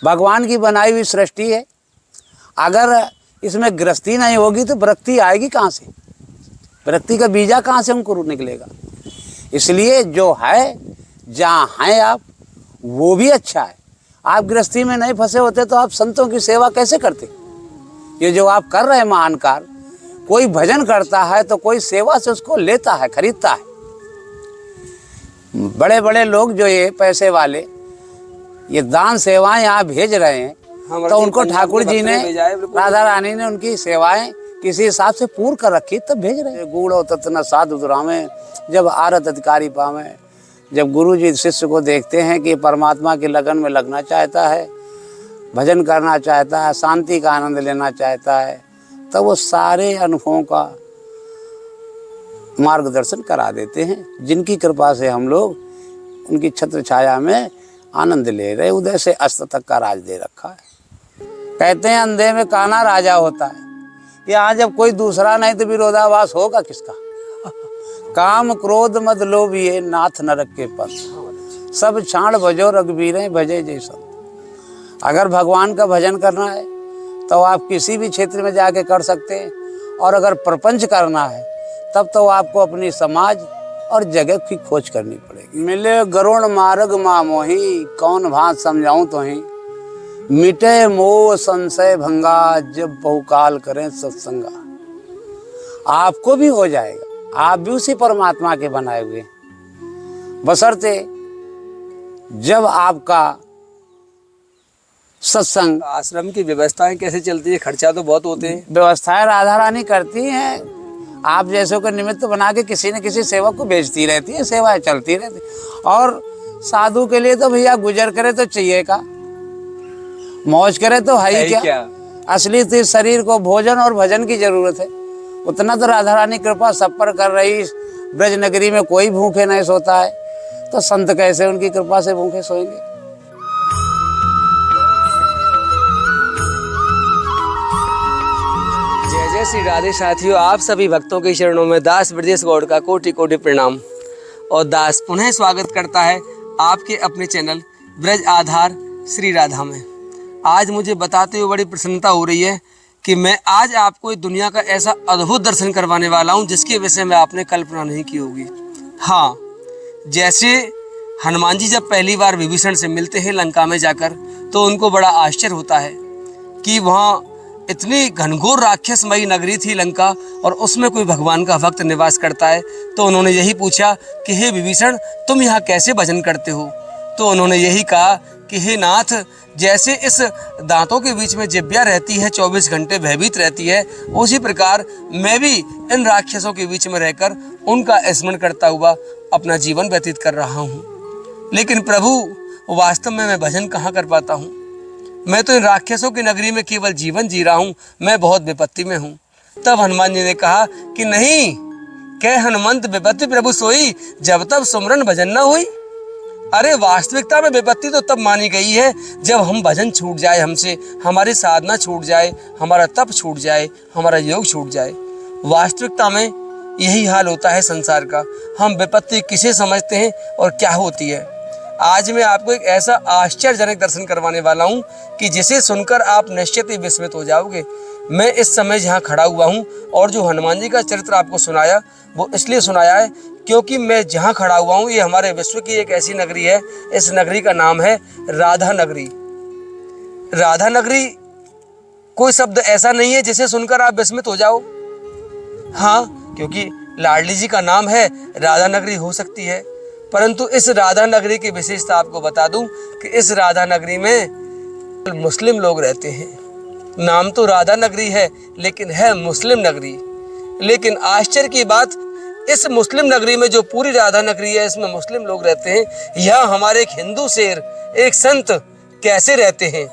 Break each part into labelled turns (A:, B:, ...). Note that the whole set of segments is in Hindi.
A: भगवान की बनाई हुई सृष्टि है, अगर इसमें गृहस्थी नहीं होगी तो वृत्ति आएगी कहाँ से? वृत्ति का बीजा कहाँ से हमको निकलेगा? इसलिए जो है, जहाँ हैं आप, वो भी अच्छा है। आप गृहस्थी में नहीं फंसे होते तो आप संतों की सेवा कैसे करते? ये जो आप कर रहे हैं महान कार्य, कोई भजन करता है तो कोई सेवा से उसको लेता है, खरीदता है। बड़े बड़े लोग जो ये पैसे वाले ये दान सेवाएं यहाँ भेज रहे हैं, तो उनको ठाकुर जी ने, राधा रानी ने उनकी सेवाएं किसी हिसाब से पूर्ण कर रखी तब भेज रहे हैं। गूढ़ तत्न साधु दुरामे जब आरत अधिकारी पावे। जब गुरु जी शिष्य को देखते हैं कि परमात्मा की लगन में लगना चाहता है, भजन करना चाहता है, शांति का आनंद लेना चाहता है, तब वो सारे अनुभवों का मार्गदर्शन करा देते हैं, जिनकी कृपा से हम लोग उनकी छत्र छाया में आनंद ले रहे। उदय से अस्त तक का राज दे रखा है। कहते हैं अंधे में काना राजा होता है। यहाँ जब कोई दूसरा नहीं तो विरोधाभास होगा किसका? काम क्रोध मद लोभ ये नाथ नरक के पंथ, सब छाण भजो रघुबीर भजे जैसा। अगर भगवान का भजन करना है तो आप किसी भी क्षेत्र में जाके कर सकते हैं, और अगर प्रपंच करना है तब तो आपको अपनी समाज और जगह की खोज करनी पड़ेगी। मिले गरुण मार्ग मामोही, कौन भांत समझाऊं तो ही। मिटे मोह संशय भंगा, जब बहुकाल करें सत्संगा। आपको भी हो जाएगा, आप भी उसी परमात्मा के बनाए हुए हैं, बशर्ते जब आपका सत्संग।
B: आश्रम की व्यवस्थाएं कैसे चलती है? खर्चा तो बहुत होते हैं।
A: व्यवस्थाएं राधा रानी करती हैं, आप जैसों को निमित्त बना के किसी न किसी सेवक को भेजती रहती है, सेवाएं चलती रहती। और साधु के लिए तो भैया गुजर करे तो चाहिए का, मौज करे तो है ही क्या? असली तो इस शरीर को भोजन और भजन की जरूरत है। उतना तो राधा रानी कृपा सब पर कर रही। ब्रज नगरी में कोई भूखे नहीं सोता है, तो संत कैसे उनकी कृपा से भूखे सोएंगे?
B: जय जय श्री राधे। साथियों, आप सभी भक्तों के चरणों में दास ब्रजेश गौड़ का कोटि कोटि प्रणाम। और दास पुनः स्वागत करता है आपके अपने चैनल ब्रज आधार श्री राधा में। आज मुझे बताते हुए बड़ी प्रसन्नता हो रही है कि मैं आज आपको इस दुनिया का ऐसा अद्भुत दर्शन करवाने वाला हूं जिसके विषय में आपने कल्पना नहीं की होगी। हाँ, जैसे हनुमान जी जब पहली बार विभीषण से मिलते हैं लंका में जाकर, तो उनको बड़ा आश्चर्य होता है कि वहाँ इतनी घनघोर राक्षसमयी नगरी थी लंका, और उसमें कोई भगवान का भक्त निवास करता है। तो उन्होंने यही पूछा कि हे विभीषण, तुम यहाँ कैसे भजन करते हो? तो उन्होंने यही कहा कि हे नाथ, जैसे इस दांतों के बीच में जिब्या रहती है, 24 घंटे भयभीत रहती है, उसी प्रकार मैं भी इन राक्षसों के बीच में रहकर उनका स्मरण करता हुआ अपना जीवन व्यतीत कर रहा हूँ। लेकिन प्रभु, वास्तव में मैं भजन कहाँ कर पाता हूँ? मैं तो इन राक्षसों की नगरी में केवल जीवन जी रहा हूँ, मैं बहुत विपत्ति में हूँ। तब हनुमान जी ने कहा कि नहीं, कह हनुमंत विपत्ति प्रभु सोई, जब तब सुमरन भजन न हुई। अरे वास्तविकता में विपत्ति तो तब मानी गई है जब हम भजन छूट जाए हमसे, हमारी साधना छूट जाए, हमारा तप छूट जाए, हमारा योग छूट जाए। वास्तविकता में यही हाल होता है संसार का। हम विपत्ति किसे समझते हैं और क्या होती है। आज मैं आपको एक ऐसा आश्चर्यजनक दर्शन करवाने वाला हूँ कि जिसे सुनकर आप निश्चित ही विस्मित हो जाओगे। मैं इस समय जहाँ खड़ा हुआ हूँ, और जो हनुमान जी का चरित्र आपको सुनाया वो इसलिए सुनाया है क्योंकि मैं जहाँ खड़ा हुआ हूँ ये हमारे विश्व की एक ऐसी नगरी है। इस नगरी का नाम है राधा नगरी। राधा नगरी कोई शब्द ऐसा नहीं है जिसे सुनकर आप विस्मित हो जाओ। हाँ, क्योंकि लाडली जी का नाम है, राधा नगरी हो सकती है, परंतु इस राधा नगरी की विशेषता आपको बता दूं कि इस राधा नगरी में मुस्लिम लोग रहते हैं। नाम तो राधा नगरी है लेकिन है मुस्लिम नगरी। लेकिन आश्चर्य की बात, इस मुस्लिम नगरी में जो पूरी राधा नगरी है इसमें मुस्लिम लोग रहते हैं। यहाँ हमारे एक हिंदू शेर, एक संत कैसे रहते हैं,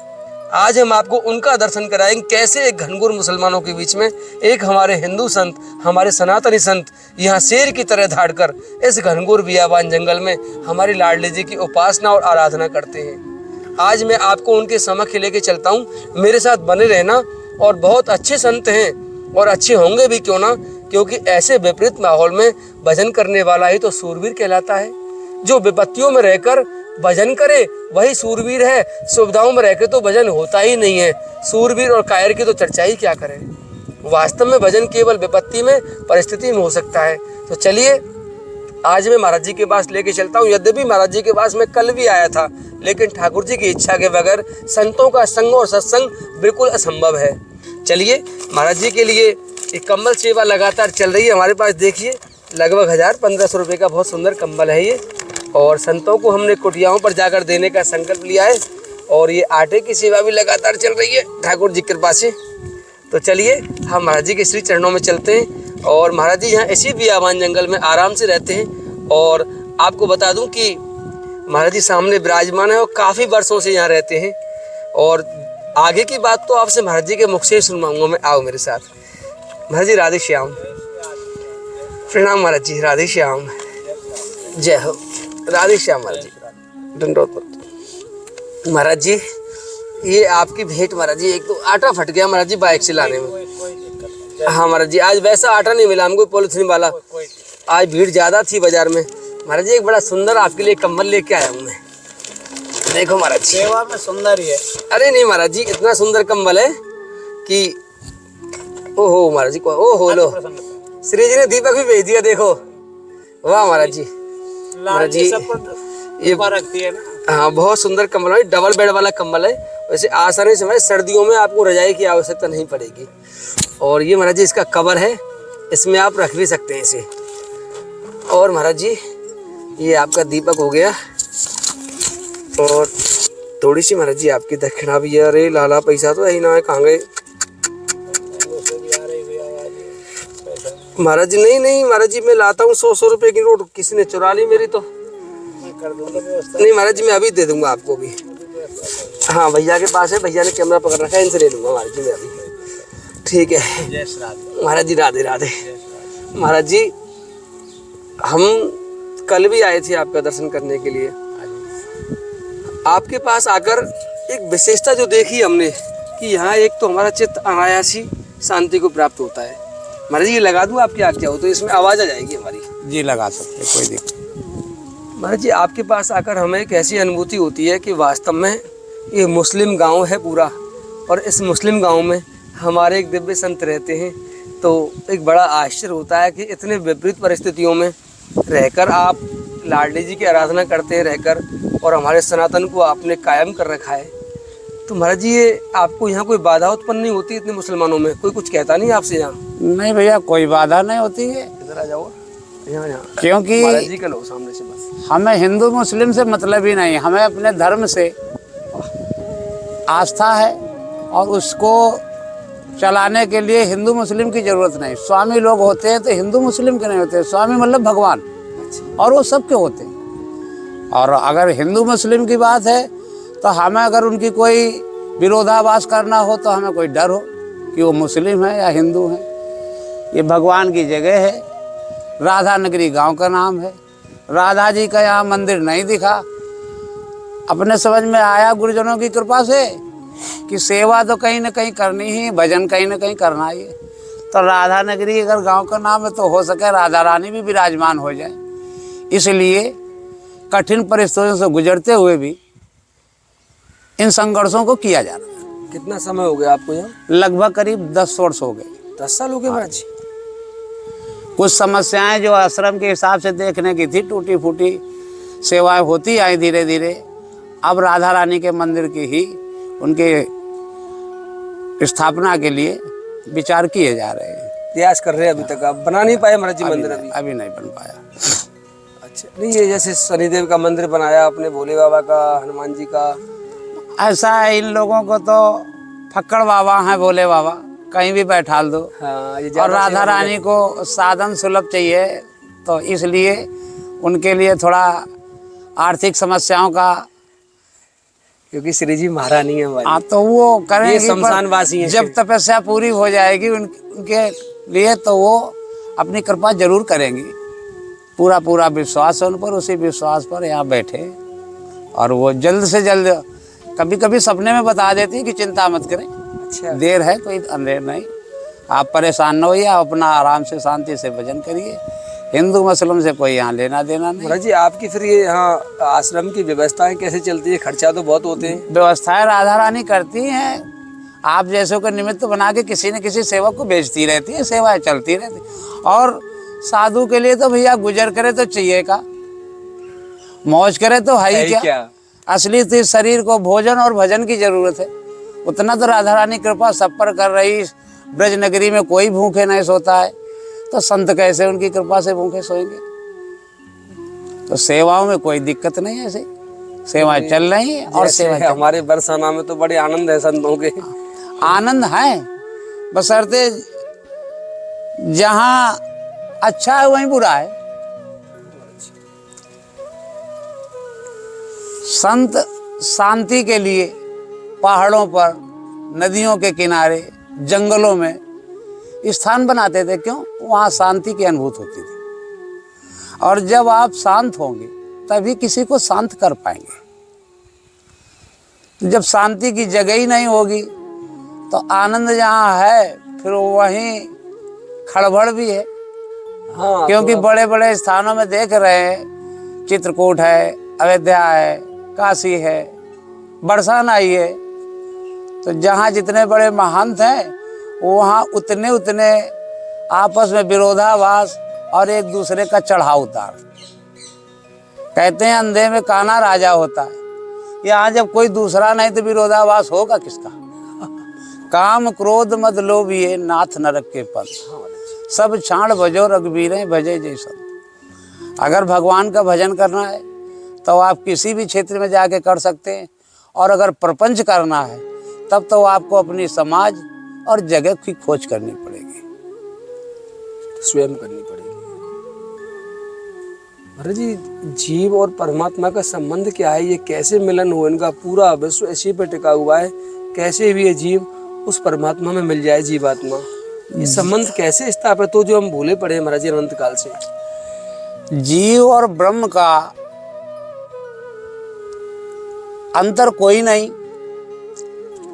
B: आज हम आपको उनका दर्शन कराएंगे। कैसे एक घनघोर मुसलमानों के बीच में एक हमारे हिंदू संत, हमारे सनातनी संत यहाँ शेर की तरह धाड़कर इस घनघोर बियाबान जंगल में हमारी लाडली जी की उपासना और आराधना करते हैं। आज मैं आपको उनके समक्ष लेके चलता हूँ, मेरे साथ बने रहना। और बहुत अच्छे संत हैं और अच्छे होंगे भी क्यों ना, क्योंकि ऐसे विपरीत माहौल में भजन करने वाला ही तो सूरवीर कहलाता है, जो विपत्तियों में रहकर भजन करे वही सूरवीर है, सुविधाओं में रहकर तो भजन होता ही नहीं है। सूरवीर और कायर की तो चर्चा ही क्या करें। वास्तव में भजन केवल विपत्ति में, परिस्थिति में हो सकता है। तो चलिए आज मैं महाराज जी के पास लेके चलता हूँ। यद्यपि महाराज जी के पास मैं कल भी आया था, लेकिन ठाकुर जी की इच्छा के बगैर संतों का संग और सत्संग बिल्कुल असंभव है। चलिए महाराज जी के लिए एक कंबल सेवा लगातार चल रही है हमारे पास। देखिए लगभग 1000-1500 रुपये का बहुत सुंदर कंबल है ये, और संतों को हमने कुटियाओं पर जाकर देने का संकल्प लिया है। और ये आटे की सेवा भी लगातार चल रही है ठाकुर जी की कृपा से। तो चलिए हम महाराज जी के श्री चरणों में चलते हैं। और महाराज जी यहाँ इसी बियाबान जंगल में आराम से रहते हैं। और आपको बता दूं कि महाराज जी सामने विराजमान है और काफ़ी वर्षों से यहाँ रहते हैं। और आगे की बात तो आपसे महाराज जी के मुख से ही सुनवाऊंगा मैं। आओ मेरे साथ। महाराज जी राधे श्याम। प्रणाम महाराज जी, राधे श्याम। जय हो, राधे श्याम महाराज जी। दंडोत महाराज जी, ये आपकी भेंट महाराज जी। एक तो आटा फट गया महाराज जी बाइक से लाने में। हाँ महाराज जी, आज वैसा आटा नहीं मिला हमको पॉलिथीन वाला। आज भीड़ ज़्यादा थी बाजार में। महाराज जी एक बड़ा सुंदर आपके लिए कंबल लेके आया हूँ मैं। देखो महाराज जी,
A: सेवा में सुंदर ही है।
B: अरे नहीं महाराज जी, इतना सुंदर कंबल है कि ओहो महाराज जी को, ओहो लो, श्री जी ने दीपक भी भेज दिया। देखो वाह महाराज जी। महाराज जी ये
A: रखती है ना।
B: हाँ बहुत सुंदर कंबल है, डबल बेड वाला कंबल है। वैसे आसानी से सर्दियों में आपको रजाई की आवश्यकता नहीं पड़ेगी। और ये महाराज जी इसका कवर है, इसमें आप रख भी सकते हैं इसे। और महाराज जी ये आपका दीपक हो गया। और थोड़ी सी महाराज जी आपकी दक्षिणा भी है। अरे लाला पैसा तो यही ना है, कहाँ गए महाराज जी? नहीं महाराज जी, मैं लाता हूँ 100 रुपए की नोट। किसी ने चुरा ली मेरी तो। नहीं महाराज जी, मैं अभी दे दूंगा आपको भी। हाँ भैया के पास है, भैया ने कैमरा पकड़ रखा है, इनसे ले लूंगा महाराज जी मैं अभी। ठीक है महाराज जी, राधे राधे। महाराज जी हम कल भी आए थे आपका दर्शन करने के लिए। आपके पास आकर एक विशेषता जो देखी हमने कि यहाँ एक तो हमारा चित्त अनायास ही शांति को प्राप्त होता है। महाराज जी लगा दूँ आपकी आज्ञा हो तो? इसमें आवाज़ आ जाएगी हमारी।
A: जी लगा सकते, कोई दिक्कत।
B: महाराज जी आपके पास आकर हमें एक ऐसी अनुभूति होती है कि वास्तव में ये मुस्लिम गांव है पूरा, और इस मुस्लिम गांव में हमारे एक दिव्य संत रहते हैं। तो एक बड़ा आश्चर्य होता है कि इतने विपरीत परिस्थितियों में रहकर आप लाडली जी की आराधना करते हैं रहकर, और हमारे सनातन को आपने कायम कर रखा है। तो महाराज जी ये आपको यहाँ कोई बाधा उत्पन्न नहीं होती? इतने मुसलमानों में कोई कुछ कहता नहीं आपसे यहाँ?
A: नहीं भैया, कोई बाधा नहीं होती है।
B: इधर आ जाओ, यहाँ
A: क्योंकि
B: महाराज जी का लो सामने से बस।
A: हमें हिंदू मुस्लिम से मतलब ही नहीं, हमें अपने धर्म से आस्था है और उसको चलाने के लिए हिंदू मुस्लिम की जरूरत नहीं। स्वामी लोग होते हैं तो हिंदू मुस्लिम के नहीं होते। स्वामी मतलब भगवान, और वो सबके होते हैं। और अगर हिंदू मुस्लिम की बात है तो हमें अगर उनकी कोई विरोधाभास करना हो तो हमें कोई डर हो कि वो मुस्लिम है या हिंदू है। ये भगवान की जगह है। राधा नगरी गांव का नाम है। राधा जी का यहाँ मंदिर नहीं दिखा। अपने समझ में आया गुरुजनों की कृपा से कि सेवा तो कहीं ना कहीं करनी ही, भजन कहीं ना कहीं करना ही है। तो राधा नगरी अगर गांव का नाम है तो हो सके राधा रानी भी विराजमान हो जाए। इसलिए कठिन परिस्थितियों से गुजरते हुए भी इन संघर्षों को किया जा रहा है।
B: कितना समय हो गया आपको यहाँ?
A: लगभग करीब 10 वर्ष हो गए।
B: 10 साल हो गए महाराज जी।
A: कुछ समस्याएं जो आश्रम के हिसाब से देखने की थी, टूटी फूटी सेवाएं होती आई धीरे धीरे। अब राधा रानी के मंदिर की ही उनके स्थापना के लिए विचार किए जा रहे हैं।
B: प्रयास कर रहे हैं। अभी तक आप बना नहीं पाए महाराज जी मंदिर?
A: अभी नहीं बन पाया।
B: अच्छा, नहीं ये जैसे शनिदेव का मंदिर बनाया आपने, भोले बाबा का, हनुमान जी का,
A: ऐसा है इन लोगों को तो फक्कड़ बाबा हैं, भोले बाबा कहीं भी बैठाल दो।
B: हाँ, ये
A: और राधा रानी को साधन सुलभ चाहिए, तो इसलिए उनके लिए थोड़ा आर्थिक समस्याओं का,
B: क्योंकि श्री जी महारानी है हमारी।
A: हाँ तो वो करेंगे,
B: शमशान वासी हैं।
A: जब तपस्या पूरी हो जाएगी उनके लिए तो वो अपनी कृपा जरूर करेंगी। पूरा पूरा विश्वास है उन पर। उसी विश्वास पर यहाँ बैठे, और वो जल्द से जल्द, कभी कभी सपने में बता देती है कि चिंता मत करें।
B: अच्छा,
A: देर है, कोई अंधेर नहीं, आप परेशान न होइए, आप अपना आराम से शांति से भजन करिए। हिंदू मुस्लिम से कोई यहाँ लेना देना नहीं।
B: महाराज जी आपकी फिर ये यहाँ आश्रम की व्यवस्थाएं कैसे चलती है? खर्चा तो बहुत होते हैं।
A: व्यवस्थाएं राधा रानी करती हैं, आप जैसों को निमित्त बना के किसी न किसी सेवक को भेजती रहती है, सेवाएं चलती रहती। और साधु के लिए तो भैया गुजर करे तो चाहिए का, मौज करे तो है ही क्या। असली तो इस शरीर को भोजन और भजन की जरूरत है। उतना तो राधा रानी कृपा सब पर कर रही। ब्रज नगरी में कोई भूखे नहीं सोता है, तो संत कैसे उनकी कृपा से भूखे सोएंगे। तो सेवाओं में कोई दिक्कत नहीं है, ऐसे सेवाएं चल रही हैं। और सेवा
B: हमारे बरसाना में तो बड़े आनंद है संतों के।
A: आनंद है, बशर्ते जहाँ अच्छा है वहीं बुरा है। संत शांति के लिए पहाड़ों पर, नदियों के किनारे, जंगलों में स्थान बनाते थे। क्यों? वहाँ शांति की अनुभूति होती थी। और जब आप शांत होंगे तभी किसी को शांत कर पाएंगे। जब शांति की जगह ही नहीं होगी तो आनंद जहाँ है फिर वहीं खड़बड़ भी है।
B: हाँ,
A: क्योंकि बड़े बड़े स्थानों में देख रहे हैं, चित्रकूट है, अयोध्या है, काशी है, बरसाना ही है। तो जहाँ जितने बड़े महंत हैं वहाँ उतने उतने आपस में विरोधाभास और एक दूसरे का चढ़ाव उतार। कहते हैं अंधे में काना राजा होता है। यहाँ जब कोई दूसरा नहीं तो विरोधाभास होगा किसका? काम क्रोध मद लोभ ये नाथ नरक के पंथ, सब छाण भजो रघुबीर भजे जय संत। अगर भगवान का भजन करना है तो आप किसी भी क्षेत्र में जाके कर सकते हैं। और अगर प्रपंच करना है तब तो आपको अपनी समाज और जगह की खोज करनी पड़ेगी,
B: स्वयं करनी पड़ेगी। महाराज जी जीव और परमात्मा का संबंध क्या है? ये कैसे मिलन हुआ? इनका पूरा विश्व इसी पर टिका हुआ है। कैसे भी ये जीव उस परमात्मा में मिल जाए, जीवात्मा, ये संबंध कैसे स्थापित हो जो हम भूले पड़े महाराज जी अनंत काल से?
A: जीव और ब्रह्म का अंतर कोई नहीं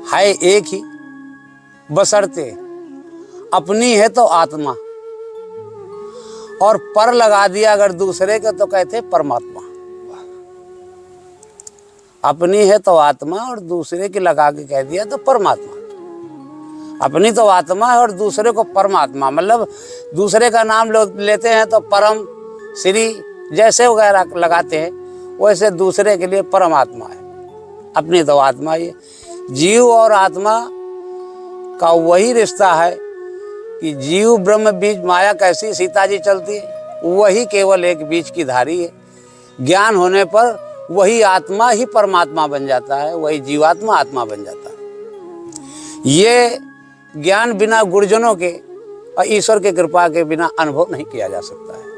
A: है, एक ही। बशर्ते अपनी है तो आत्मा, और पर लगा दिया अगर दूसरे का तो कहते परमात्मा। अपनी है तो आत्मा और दूसरे की लगा के कह दिया तो परमात्मा। अपनी तो आत्मा है और दूसरे को परमात्मा, मतलब दूसरे का नाम लेते हैं तो परम, श्री जैसे वगैरह लगाते हैं, वैसे दूसरे के लिए परमात्मा है। अपनी तो आत्मा ही है। जीव और आत्मा का वही रिश्ता है कि जीव ब्रह्म बीज माया कैसी सीता जी चलती है, वही केवल एक बीज की धारी है। ज्ञान होने पर वही आत्मा ही परमात्मा बन जाता है, वही जीवात्मा आत्मा बन जाता है। ये ज्ञान बिना गुरुजनों के और ईश्वर के कृपा के बिना अनुभव नहीं किया जा सकता है।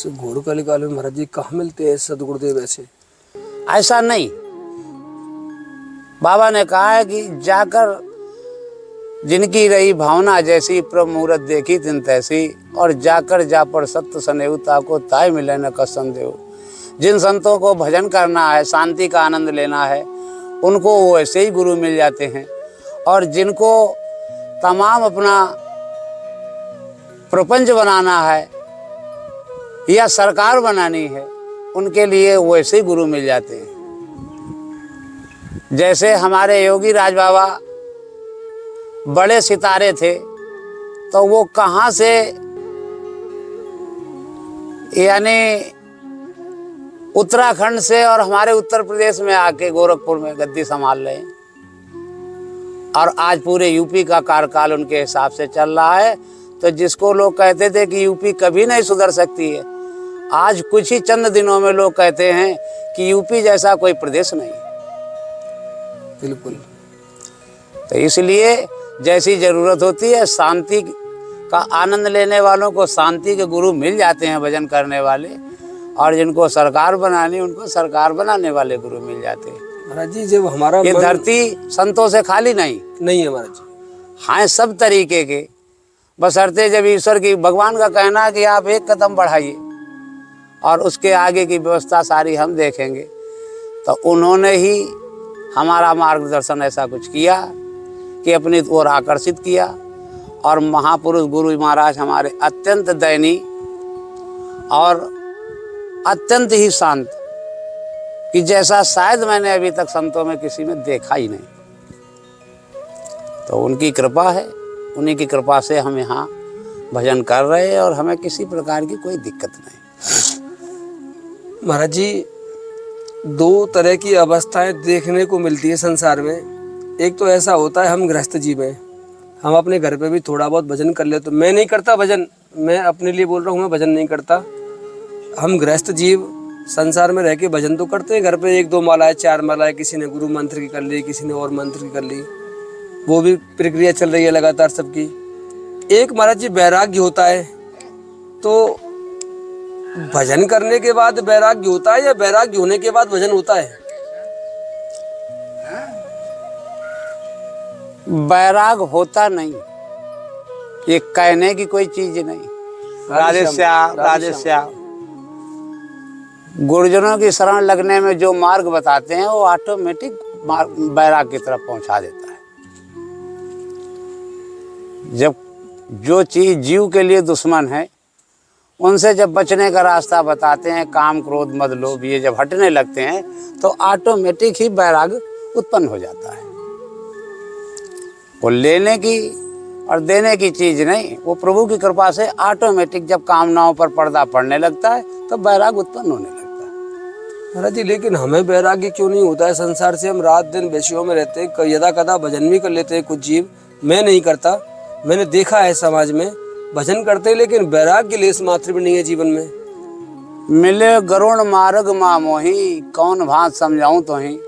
B: घोर कलिकाल में महाराज जी कहाँ मिलते हैं सदगुरुदेव? ऐसा
A: नहीं, बाबा ने कहा है कि जाकर जिनकी रही भावना जैसी, प्रभु मूरत देखी तिन तैसी, और जाकर जा पर सत्य सनेवता को ताय मिले न कसम देव। जिन संतों को भजन करना है, शांति का आनंद लेना है, उनको वैसे ही गुरु मिल जाते हैं। और जिनको तमाम अपना प्रपंच बनाना है या सरकार बनानी है, उनके लिए वैसे ही गुरु मिल जाते हैं। जैसे हमारे योगी राज बाबा बड़े सितारे थे, तो वो कहाँ से, यानी उत्तराखंड से और हमारे उत्तर प्रदेश में आके गोरखपुर में गद्दी संभाल रहे हैं। और आज पूरे यूपी का कार्यकाल उनके हिसाब से चल रहा है। तो जिसको लोग कहते थे कि यूपी कभी नहीं सुधर सकती है, आज कुछ ही चंद दिनों में लोग कहते हैं कि यूपी जैसा कोई प्रदेश नहीं।
B: बिल्कुल।
A: तो इसलिए जैसी जरूरत होती है, शांति का आनंद लेने वालों को शांति के गुरु मिल जाते हैं, भजन करने वाले, और जिनको सरकार बनानी उनको सरकार बनाने वाले गुरु मिल जाते हैं।
B: महाराज जी जब हमारा
A: ये धरती संतों से खाली नहीं
B: है महाराज जी,
A: हाँ सब तरीके के, बशर्ते जब ईश्वर की, भगवान का कहना है कि आप एक कदम बढ़ाइए और उसके आगे की व्यवस्था सारी हम देखेंगे। तो उन्होंने ही हमारा मार्गदर्शन ऐसा कुछ किया कि अपनी ओर आकर्षित किया, और महापुरुष गुरु महाराज हमारे अत्यंत दयनीय और अत्यंत ही शांत, कि जैसा शायद मैंने अभी तक संतों में किसी में देखा ही नहीं। तो उनकी कृपा है, उन्हीं की कृपा से हम यहाँ भजन कर रहे हैं और हमें किसी प्रकार की कोई दिक्कत नहीं।
B: महाराज जी, दो तरह की अवस्थाएं देखने को मिलती है संसार में। एक तो ऐसा होता है हम गृहस्थ जीव हैं, हम अपने घर पे भी थोड़ा बहुत भजन कर लेते। मैं नहीं करता भजन, मैं अपने लिए बोल रहा हूँ, मैं भजन नहीं करता। हम गृहस्थ जीव संसार में रह के भजन तो करते हैं। घर पे 1-2 मालाएं 4 मालाएं, किसी ने गुरु मंत्र की कर ली, किसी ने और मंत्र की कर ली, वो भी प्रक्रिया चल रही है लगातार सबकी। एक महाराज जी वैराग्य होता है, तो भजन करने के बाद वैराग्य होता है या वैराग्य होने के बाद भजन होता है?
A: वैराग होता नहीं, ये कहने की कोई चीज नहीं। राधेश्याम गुरुजनों की शरण लगने में जो मार्ग बताते हैं वो ऑटोमेटिक वैराग की तरफ पहुंचा देता है। जब जो चीज जीव के लिए दुश्मन है उनसे जब बचने का रास्ता बताते हैं, काम क्रोध मद लोभ ये जब हटने लगते हैं तो ऑटोमेटिक ही वैराग उत्पन्न हो जाता है। वो लेने की और देने की चीज नहीं, वो प्रभु की कृपा से ऑटोमेटिक जब कामनाओं पर पर्दा पड़ने लगता है तो वैराग उत्पन्न होने लगता है।
B: महाराज जी, लेकिन हमें वैराग्य क्यों नहीं होता है? संसार से हम रात दिन विषयों में रहते हैं, यदा कदा भजन भी कर लेते हैं कुछ जीव। मैं नहीं करता, मैंने देखा है समाज में भजन करते हैं, लेकिन वैराग्य लेस मात्र भी नहीं है जीवन में।
A: मिले गरुण मार्ग मा मोही, कौन भांत समझाऊं तो ही।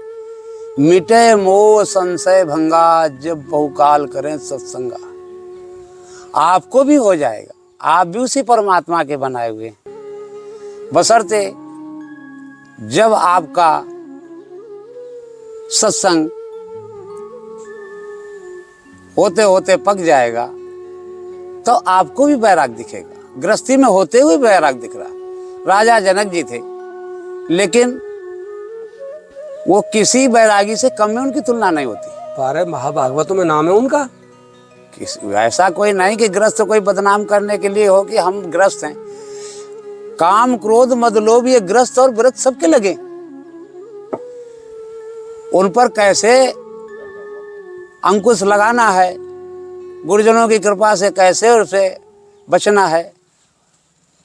A: मिटे मोह संशय भंगा, जब बहुकाल करें सत्संगा। आपको भी हो जाएगा, आप भी उसी परमात्मा के बनाए हुए, बशर्ते जब आपका सत्संग होते होते पक जाएगा तो आपको भी वैराग दिखेगा। गृहस्थी में होते हुए वैराग दिख रहा। राजा जनक जी थे, लेकिन वो किसी बैरागी से कम में उनकी तुलना नहीं होती।
B: 12 महाभागवतों में नाम है उनका।
A: ऐसा कोई नहीं कि ग्रस्त कोई बदनाम करने के लिए हो कि हम ग्रस्त हैं। काम क्रोध मद लोभ ये ग्रस्त और व्रत सबके लगे, उन पर कैसे अंकुश लगाना है, गुरुजनों की कृपा से कैसे उसे बचना है,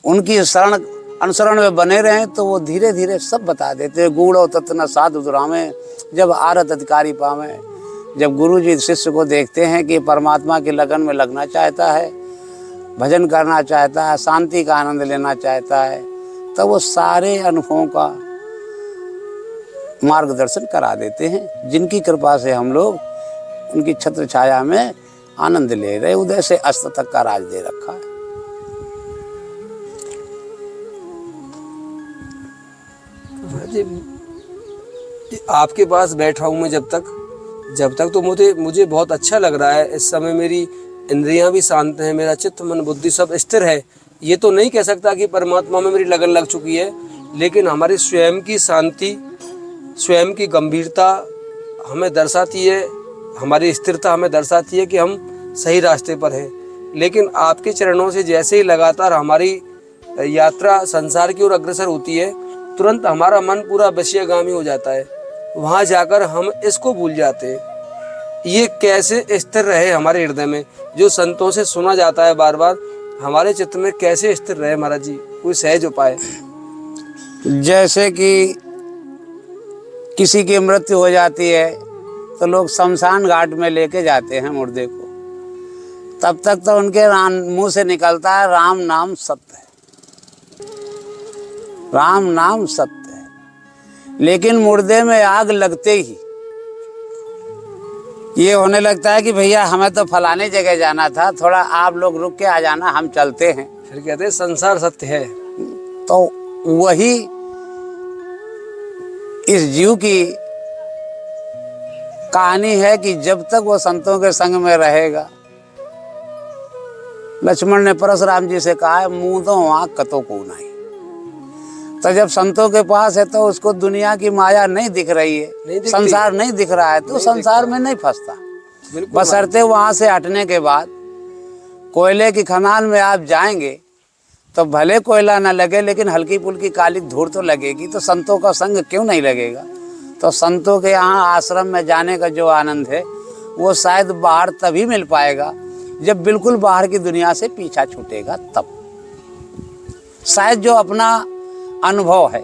A: उनकी शरण अनुसरण में बने रहें तो वो धीरे धीरे सब बता देते हैं। गूढ़ तत्न साधु दुरामे, जब आरत अधिकारी पावे। जब गुरु जी शिष्य को देखते हैं कि परमात्मा की लगन में लगना चाहता है, भजन करना चाहता है, शांति का आनंद लेना चाहता है, तब वो सारे अनुभवों का मार्गदर्शन करा देते हैं, जिनकी कृपा से हम लोग उनकी छत्र छाया में आनंद ले रहे। उदय से अस्त तक का राज दे रखा है।
B: आपके पास बैठा हूँ मैं जब तक तो मुझे बहुत अच्छा लग रहा है। इस समय मेरी इंद्रियां भी शांत हैं, मेरा चित्त मन बुद्धि सब स्थिर है। ये तो नहीं कह सकता कि परमात्मा में मेरी लगन लग चुकी है, लेकिन हमारी स्वयं की शांति, स्वयं की गंभीरता हमें दर्शाती है, हमारी स्थिरता हमें दर्शाती है कि हम सही रास्ते पर हैं। लेकिन आपके चरणों से जैसे ही लगातार हमारी यात्रा संसार की ओर अग्रसर होती है, तुरंत हमारा मन पूरा विषयगामी हो जाता है। वहाँ जाकर हम इसको भूल जाते हैं। ये कैसे स्थिर रहे हमारे हृदय में? जो संतों से सुना जाता है बार बार, हमारे चित्त में कैसे स्थिर रहे महाराज जी? कोई सहज उपाय?
A: जैसे कि किसी की मृत्यु हो जाती है तो लोग शमशान घाट में लेके जाते हैं मुर्दे को, तब तक तो उनके मुंह से निकलता है राम नाम सत्य है, राम नाम सत्य है। लेकिन मुर्दे में आग लगते ही ये होने लगता है कि भैया हमें तो फलाने जगह जाना था, थोड़ा आप लोग रुक के आ जाना, हम चलते हैं।
B: फिर कहते हैं संसार सत्य है।
A: तो वही इस जीव की कहानी है कि जब तक वो संतों के संग में रहेगा, लक्ष्मण ने परशुराम जी से कहा है मुंह तो वहां कतो को नहीं। तो जब संतों के पास है तो उसको दुनिया की माया नहीं दिख रही है, संसार नहीं दिख रहा है, तो संसार में नहीं फंसता। बशर्ते वहां से हटने के बाद कोयले की खदान में आप जाएंगे तो भले कोयला ना लगे, लेकिन हल्की फुल्की काली धूल तो लगेगी। तो संतों का संग क्यों नहीं लगेगा? तो संतों के यहाँ आश्रम में जाने का जो आनंद है वो शायद बाहर तभी मिल पाएगा जब बिल्कुल बाहर की दुनिया से पीछा छूटेगा, तब शायद जो अपना अनुभव है।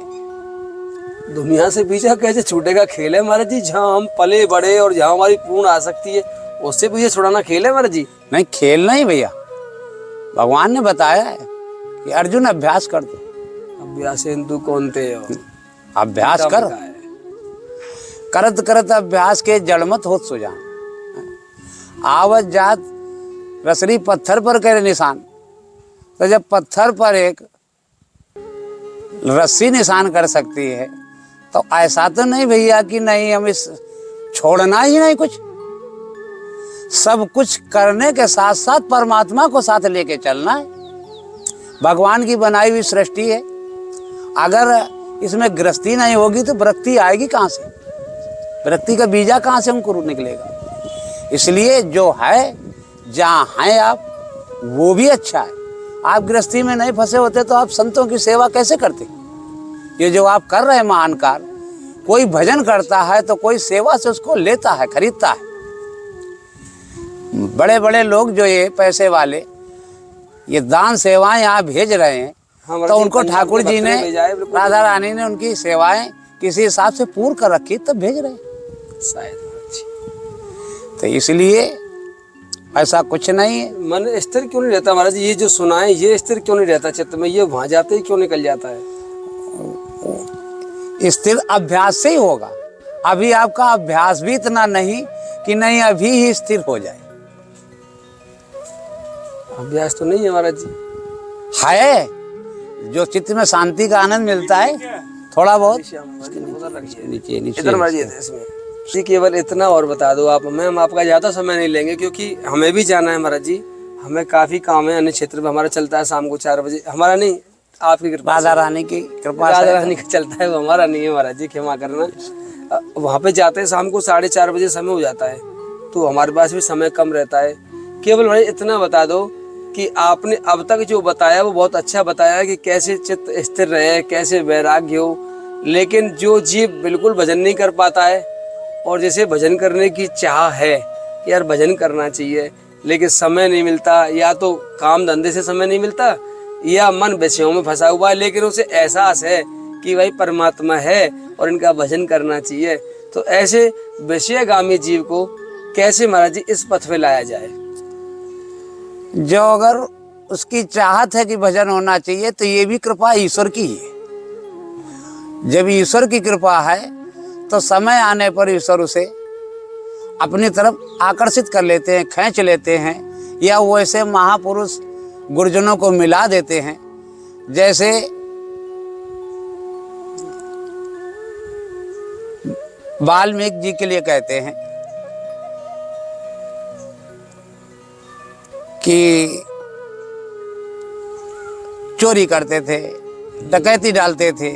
B: दुनिया से पीछा कैसे छूटेगा? खेल है महाराज जी, जहाँ हम पले बड़े और जहाँ हमारी पूर्ण आसक्ति है, उससे पीछे छुड़ाना खेल है महाराज जी?
A: नहीं, खेल नहीं भैया। भगवान ने बताया है कि अर्जुन अभ्यास कर दो।
B: अभ्यास हिंदू कौन थे?
A: अभ्यास कर, करत करत अभ्यास के जड़मत होत सुजान। आवत जात रसरी पत्थर पर करे निशान। तो जब पत्थर पर एक रस्सी निशान कर सकती है तो ऐसा तो नहीं भैया कि नहीं हम इस छोड़ना ही नहीं, कुछ सब कुछ करने के साथ साथ परमात्मा को साथ लेके चलना है। भगवान की बनाई हुई सृष्टि है, अगर इसमें गृहस्थी नहीं होगी तो वृत्ति आएगी कहाँ से? वृत्ति का बीजा कहाँ से हमको निकलेगा? इसलिए जो है, जहाँ हैं आप, वो भी अच्छा है। आप गृहस्थी में नहीं फंसे होते तो आप संतों की सेवा कैसे करते? ये जो आप कर रहे हैं महान कार्य, कोई भजन करता है तो कोई सेवा से उसको लेता है, खरीदता है। बड़े बड़े लोग जो ये पैसे वाले ये दान सेवाएं यहाँ भेज रहे हैं, तो उनको ठाकुर जी ने, राधा रानी ने उनकी सेवाएं किसी हिसाब से पूर्ण कर रखी तब भेज रहे हैं
B: शायद।
A: तो इसलिए ऐसा कुछ नहीं है।
B: मन स्थिर क्यों नहीं रहता महाराज जी? ये जो सुनाए ये स्थिर क्यों नहीं रहता चित्त में? ये वहां जाते ही क्यों निकल जाता है?
A: स्थिर अभ्यास से ही होगा। अभी आपका अभ्यास भी इतना नहीं कि नहीं अभी ही स्थिर हो जाए।
B: अभ्यास तो नहीं है महाराज जी।
A: है, जो चित्त में शांति का आनंद मिलता है थोड़ा बहुत। नीचे
B: इधर महाराज जी इसमें जी केवल इतना और बता दो आप हमें, हम आपका ज़्यादा समय नहीं लेंगे क्योंकि हमें भी जाना है महाराज जी। हमें काफ़ी काम है, अन्य क्षेत्र में हमारा चलता है शाम को 4 बजे। हमारा नहीं, आपकी कृपा,
A: राधा रानी की कृपा,
B: राधा रानी का चलता है, वो हमारा नहीं है महाराज जी, क्षमा करना। वहाँ पे जाते हैं शाम को 4:30 बजे समय हो जाता है, तो हमारे पास भी समय कम रहता है। केवल भाई इतना बता दो कि आपने अब तक जो बताया वो बहुत अच्छा बताया कि कैसे चित्त स्थिर रहे, कैसे वैराग्य हो। लेकिन जो जीव बिल्कुल भजन नहीं कर पाता है और जैसे भजन करने की चाह है कि यार भजन करना चाहिए लेकिन समय नहीं मिलता, या तो काम धंधे से समय नहीं मिलता या मन विषयों में फंसा हुआ है, लेकिन उसे एहसास है कि भाई परमात्मा है और इनका भजन करना चाहिए, तो ऐसे विषयगामी जीव को कैसे महाराज जी इस पथ पे लाया जाए?
A: जो अगर उसकी चाहत है कि भजन होना चाहिए तो ये भी कृपा ईश्वर की है। जब ईश्वर की कृपा है तो समय आने पर ईश्वर उसे अपनी तरफ आकर्षित कर लेते हैं, खींच लेते हैं, या वो ऐसे महापुरुष गुरुजनों को मिला देते हैं। जैसे वाल्मीकि जी के लिए कहते हैं कि चोरी करते थे, डकैती डालते थे,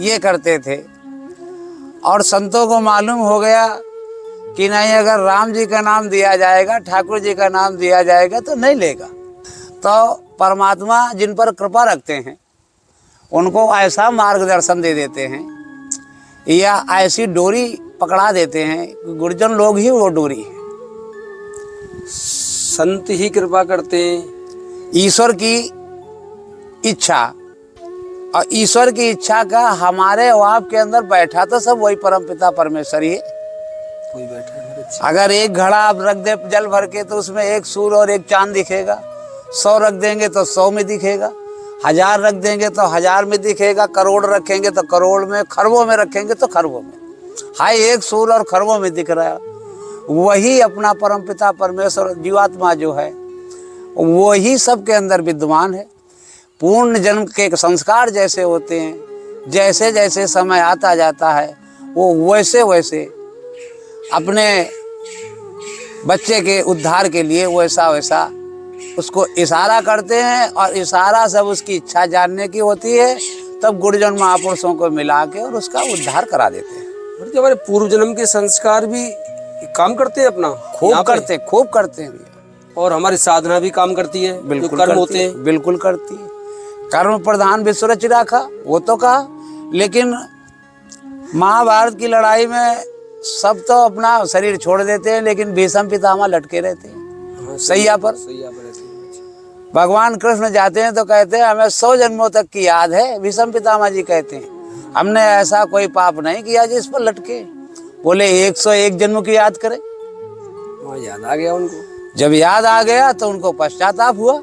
A: ये करते थे, और संतों को मालूम हो गया कि नहीं अगर राम जी का नाम दिया जाएगा, ठाकुर जी का नाम दिया जाएगा तो नहीं लेगा। तो परमात्मा जिन पर कृपा रखते हैं उनको ऐसा मार्गदर्शन दे देते हैं या ऐसी डोरी पकड़ा देते हैं, गुरुजन लोग ही वो डोरी है।
B: संत ही कृपा करते हैं।
A: ईश्वर की इच्छा, और ईश्वर की इच्छा का हमारे और आपके अंदर बैठा तो सब वही परमपिता परमेश्वर ही है।
B: कोई बैठा है।
A: अगर एक घड़ा आप रख दे जल भर के तो उसमें एक सूर्य और एक चांद दिखेगा, 100 रख देंगे तो 100 में दिखेगा, 1000 रख देंगे तो 1000 में दिखेगा, करोड़ रखेंगे तो करोड़ में, खरबों में रखेंगे तो खरबों में। हाय एक सूर्य और खरबों में दिख रहा है, वही अपना परमपिता परमेश्वर जीवात्मा जो है वही सबके अंदर विद्यमान है। पूर्ण जन्म के संस्कार जैसे होते हैं, जैसे जैसे समय आता जाता है वो वैसे वैसे अपने बच्चे के उद्धार के लिए वैसा वैसा उसको इशारा करते हैं, और इशारा सब उसकी इच्छा जानने की होती है, तब गुरुजन महापुरुषों को मिला के और उसका उद्धार करा देते हैं।
B: हमारे पूर्व जन्म के संस्कार भी काम करते हैं अपना,
A: खूब करते हैं भैया।
B: और हमारी साधना भी काम करती है, जो
A: बिल्कुल
B: कर्म
A: करती
B: होते
A: है,
B: हैं।
A: बिल्कुल करती है। कर्म प्रधान विश्व रच राखा, वो तो कहा, लेकिन महाभारत की लड़ाई में सब तो अपना शरीर छोड़ देते हैं, लेकिन भीष्म पितामह लटके रहते हैं
B: हाँ,
A: सैया पर।
B: सैया पर रहती है।
A: भगवान कृष्ण जाते हैं तो कहते हैं हमें 100 जन्मों तक की याद है। भीष्म पितामह जी कहते हैं हमने ऐसा कोई पाप नहीं किया जिस पर लटके। बोले 101 जन्म की याद करें।
B: वहाँ याद आ गया उनको।
A: जब याद आ गया तो उनको पश्चाताप हुआ।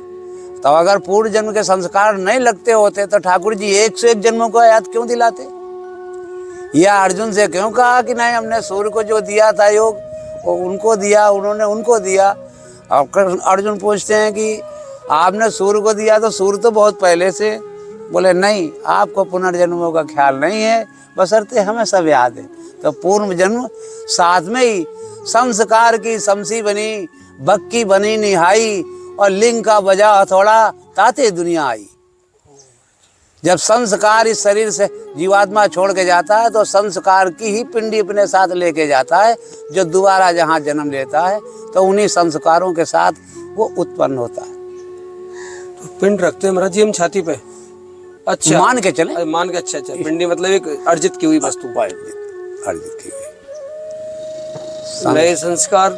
A: तो अगर पूर्व जन्म के संस्कार नहीं लगते होते तो ठाकुर जी 101 जन्मों को याद क्यों दिलाते? या अर्जुन से क्यों कहा कि नहीं हमने सूर्य को जो दिया था योग वो उनको दिया, उन्होंने उनको दिया। और अर्जुन पूछते हैं कि आपने सूर्य को दिया तो सूर्य तो बहुत पहले से। बोले नहीं, आपको पुनर्जन्मों का ख्याल नहीं है, बशर्ते हमें सब याद है। तो पूर्व जन्म साथ में ही संस्कार की शमसी बनी, बक्की बनी निहाई, और लिंग का बजा हथौड़ा ताते दुनिया आई। जब संस्कार इस शरीर से जीवात्मा छोड़ के जाता है तो संस्कार की ही पिंडी अपने साथ लेके जाता है, जो दोबारा जहाँ जन्म लेता है तो उन्हीं संस्कारों के साथ वो उत्पन्न होता है।
B: तो पिंड रखते हैं महाराज जी हम छाती पे? अच्छा,
A: मान के चले,
B: मान के। अच्छा, पिंडी मतलब एक अर्जित की हुई वस्तु।
A: अर्जित की हुई।
B: नए संस्कार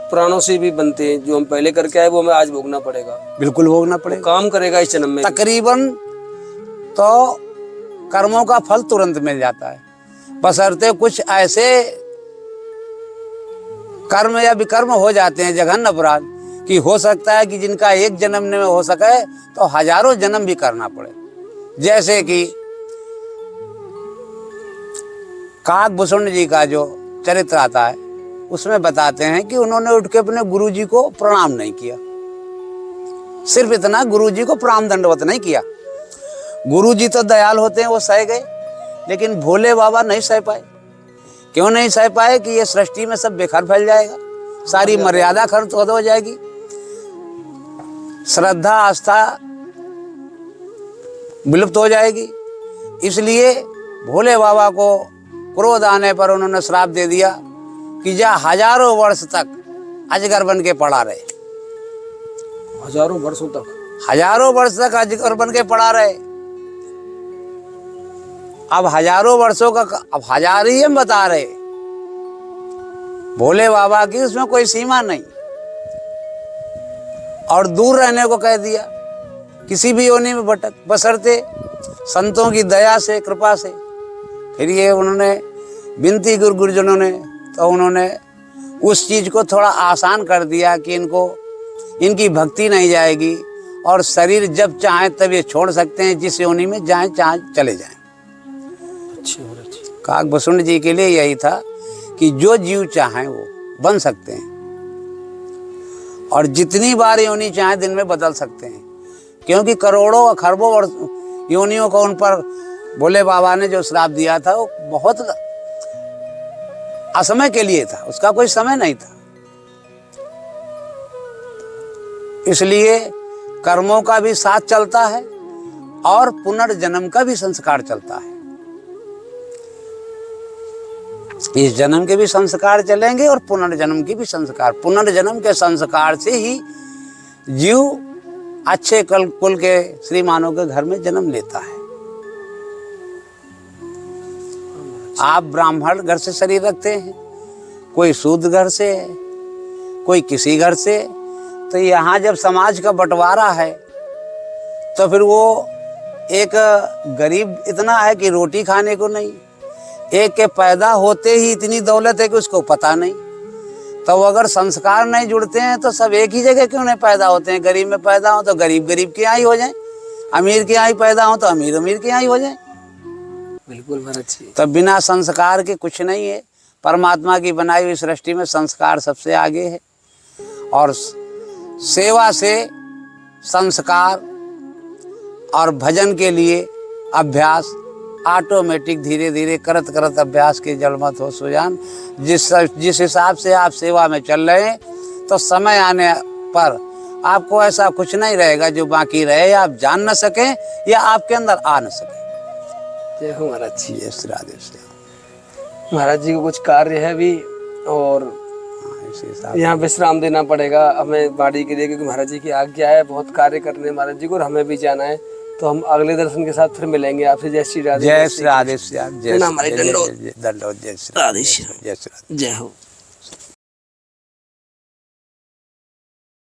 B: पुरानों से भी बनते हैं, जो हम पहले करके आए वो हमें आज भोगना पड़ेगा।
A: बिल्कुल भोगना पड़ेगा,
B: काम करेगा इस जन्म में।
A: तकरीबन तो कर्मों का फल तुरंत मिल जाता है, बशर्ते कुछ ऐसे कर्म या विकर्म हो जाते हैं जघन्य अपराध कि हो सकता है कि जिनका एक जन्म में हो सके तो हजारों जन्म भी करना पड़े। जैसे कि काकभूषण जी का जो चरित्र आता है उसमें बताते हैं कि उन्होंने उठ के अपने गुरुजी को प्रणाम नहीं किया। सिर्फ इतना, गुरुजी को प्रणाम दंडवत नहीं किया। गुरुजी तो दयाल होते हैं, वो सह गए, लेकिन भोले बाबा नहीं सह पाए। क्यों नहीं सह पाए? कि ये सृष्टि में सब बेकार फैल जाएगा, सारी मर्यादा खर्च हो जाएगी, श्रद्धा आस्था विलुप्त हो जाएगी। इसलिए भोले बाबा को क्रोध आने पर उन्होंने श्राप दे दिया कि जा हजारों वर्ष तक अजगर बन के पड़ा रहे।
B: हजारों वर्षों तक?
A: हजारों वर्ष तक अजगर बन के पड़ा रहे। अब हजारों वर्षों का, अब हजार ही हम बता रहे, भोले बाबा की उसमें कोई सीमा नहीं। और दूर रहने को कह दिया, किसी भी योनि में भटक, बशर्ते संतों की दया से, कृपा से। फिर ये उन्होंने विनती गुरुजनों ने, तो उन्होंने उस चीज को थोड़ा आसान कर दिया कि इनकी भक्ति नहीं जाएगी और शरीर जब चाहे तब ये छोड़ सकते हैं, जिस योनि में जाए चाहे चले जाएं। काकभूषण जी के लिए यही था कि जो जीव चाहें वो बन सकते हैं और जितनी बार योनि चाहे दिन में बदल सकते हैं, क्योंकि करोड़ों खरबों योनियों को उन पर भोले बाबा ने जो श्राप दिया था वो बहुत असमय के लिए था, उसका कोई समय नहीं था। इसलिए कर्मों का भी साथ चलता है और पुनर्जन्म का भी संस्कार चलता है। इस जन्म के भी संस्कार चलेंगे और पुनर्जन्म की भी संस्कार। पुनर्जन्म के संस्कार से ही जीव अच्छे कुल के श्रीमानों के घर में जन्म लेता है। आप ब्राह्मण घर से शरीर रखते हैं, कोई शूद्र घर से है, कोई किसी घर से। तो यहाँ जब समाज का बंटवारा है तो फिर वो एक गरीब इतना है कि रोटी खाने को नहीं, एक के पैदा होते ही इतनी दौलत है कि उसको पता नहीं। तो अगर संस्कार नहीं जुड़ते हैं तो सब एक ही जगह क्यों नहीं पैदा होते हैं? गरीब में पैदा हो तो गरीब गरीब के यहाँ ही हो जाए, अमीर के यहाँ ही पैदा हो तो अमीर अमीर के यहाँ ही हो जाए।
B: बिल्कुल महाराज जी।
A: तब बिना संस्कार के कुछ नहीं है। परमात्मा की बनाई हुई सृष्टि में संस्कार सबसे आगे है और सेवा से संस्कार और भजन के लिए अभ्यास ऑटोमेटिक धीरे धीरे करत करत अभ्यास के जड़ मत हो सुजान। जिस हिसाब से आप सेवा में चल रहे हैं तो समय आने पर आपको ऐसा कुछ नहीं रहेगा जो बाकी रहे, आप जान न सकें या आपके अंदर आ न सके।
B: जय हो महाराज जी।
A: जय श्री राधे।
B: महाराज जी को कुछ कार्य है भी और
A: उसी हिसाब
B: यहाँ विश्राम देना पड़ेगा हमें बाड़ी के लिए, क्योंकि महाराज जी की आज्ञा है, बहुत कार्य करने महाराज जी को, और हमें भी जाना है। तो हम अगले दर्शन के साथ फिर मिलेंगे आपसे। जय श्री राधे,
A: जय श्री राधे श्याम, जय
B: प्रणाम, हमारे
A: जय-
B: दंडोत।
A: जय- जय- दंडोत, जय श्री
B: राधे
A: जय
B: श्याम।
A: श्री- जय श्री राधे।
B: जय हो।